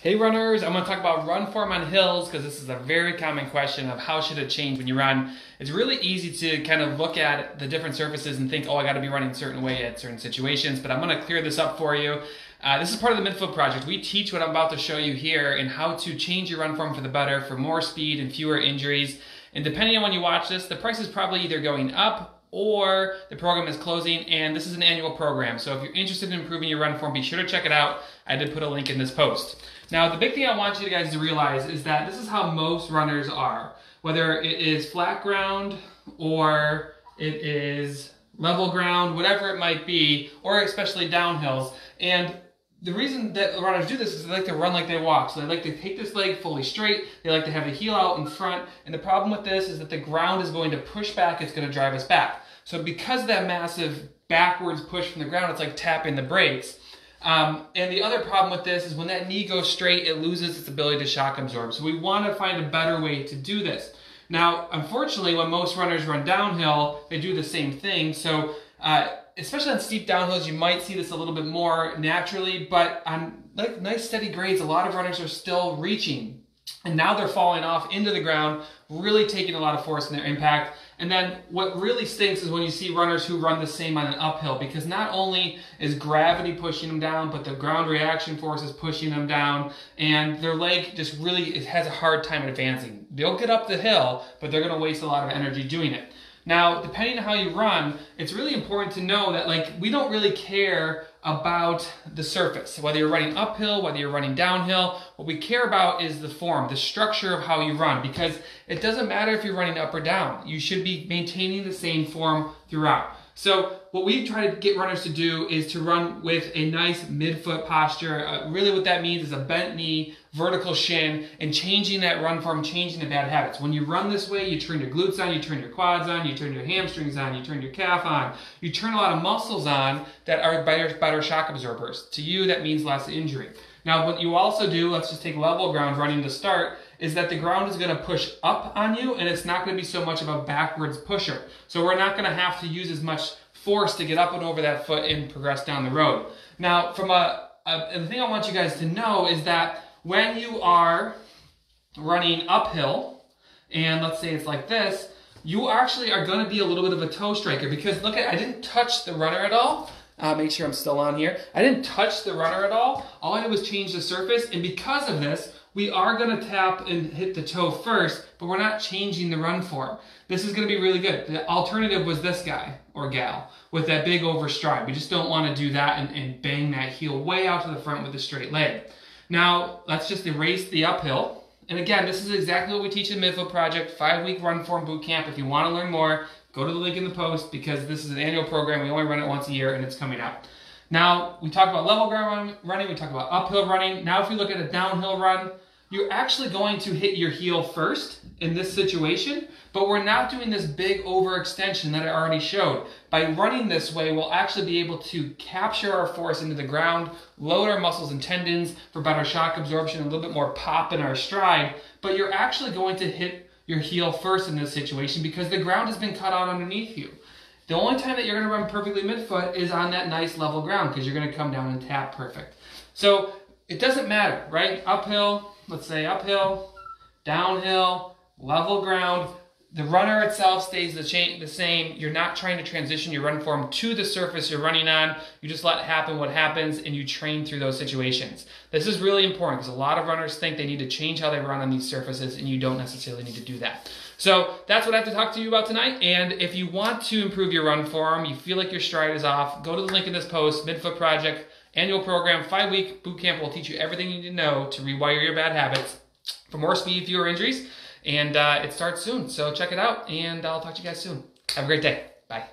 Hey runners, I'm going to talk about run form on hills because this is a very common question of how should it change when you run. It's really easy to kind of look at the different surfaces and think, oh, I got to be running a certain way at certain situations, but I'm going to clear this up for you. This is part of the Midfoot Project. We teach what I'm about to show you here and how to change your run form for the better, for more speed and fewer injuries. And depending on when you watch this, the price is probably either going up or the program is closing, and this is an annual program. So if you're interested in improving your run form, be sure to check it out. I did put a link in this post. Now, the big thing I want you guys to realize is that this is how most runners are. Whether it is flat ground or it is level ground, whatever it might be, or especially downhills. And the reason that runners do this is they like to run like they walk. So they like to take this leg fully straight. They like to have the heel out in front. And the problem with this is that the ground is going to push back. It's going to drive us back. So because of that massive backwards push from the ground, it's like tapping the brakes. And the other problem with this is when that knee goes straight, it loses its ability to shock absorb. So we want to find a better way to do this. Now, unfortunately, when most runners run downhill, they do the same thing. So especially on steep downhills, you might see this a little bit more naturally, but on like nice steady grades, a lot of runners are still reaching. And now they're falling off into the ground, really taking a lot of force in their impact. And then what really stinks is when you see runners who run the same on an uphill, because not only is gravity pushing them down, but the ground reaction force is pushing them down, and their leg just really has a hard time advancing. They'll get up the hill, but they're going to waste a lot of energy doing it. Now, depending on how you run, it's really important to know that we don't really care about the surface. Whether you're running uphill, whether you're running downhill, what we care about is the form, the structure of how you run, because it doesn't matter if you're running up or down. You should be maintaining the same form throughout. So what we try to get runners to do is to run with a nice midfoot posture. Really what that means is a bent knee, vertical shin, and changing that run form, changing the bad habits. When you run this way, you turn your glutes on, you turn your quads on, you turn your hamstrings on, you turn your calf on. You turn a lot of muscles on that are better shock absorbers. To you, that means less injury. Now, what you also do, let's just take level ground running to start, is that the ground is going to push up on you, and it's not going to be so much of a backwards pusher. So we're not going to have to use as much force to get up and over that foot and progress down the road. Now, from the thing I want you guys to know is that when you are running uphill, and let's say it's like this, you actually are going to be a little bit of a toe striker, because look at, I didn't touch the runner at all. Make sure I'm still on here. I didn't touch the runner at all. All I did was change the surface, and because of this, we are going to tap and hit the toe first, but we're not changing the run form. This is going to be really good. The alternative was this guy or gal with that big overstride. We just don't want to do that and bang that heel way out to the front with a straight leg. Now, let's just erase the uphill. And again, this is exactly what we teach in Midfoot Project, 5-week run form boot camp. If you want to learn more, go to the link in the post, because this is an annual program. We only run it once a year, and it's coming out. Now, we talk about level ground running, we talk about uphill running. Now, if you look at a downhill run, you're actually going to hit your heel first in this situation, but we're not doing this big overextension that I already showed. By running this way, we'll actually be able to capture our force into the ground, load our muscles and tendons for better shock absorption, a little bit more pop in our stride, but you're actually going to hit your heel first in this situation because the ground has been cut out underneath you. The only time that you're going to run perfectly midfoot is on that nice level ground, because you're going to come down and tap perfect. So it doesn't matter, right? Uphill, let's say uphill, downhill, level ground. The runner itself stays the same. You're not trying to transition your run form to the surface you're running on. You just let it happen what happens, and you train through those situations. This is really important because a lot of runners think they need to change how they run on these surfaces, and you don't necessarily need to do that. So that's what I have to talk to you about tonight. And if you want to improve your run form, you feel like your stride is off, go to the link in this post, Midfoot Project, annual program, 5-week boot camp will teach you everything you need to know to rewire your bad habits for more speed, fewer injuries. And it starts soon, so check it out, and I'll talk to you guys soon. Have a great day. Bye.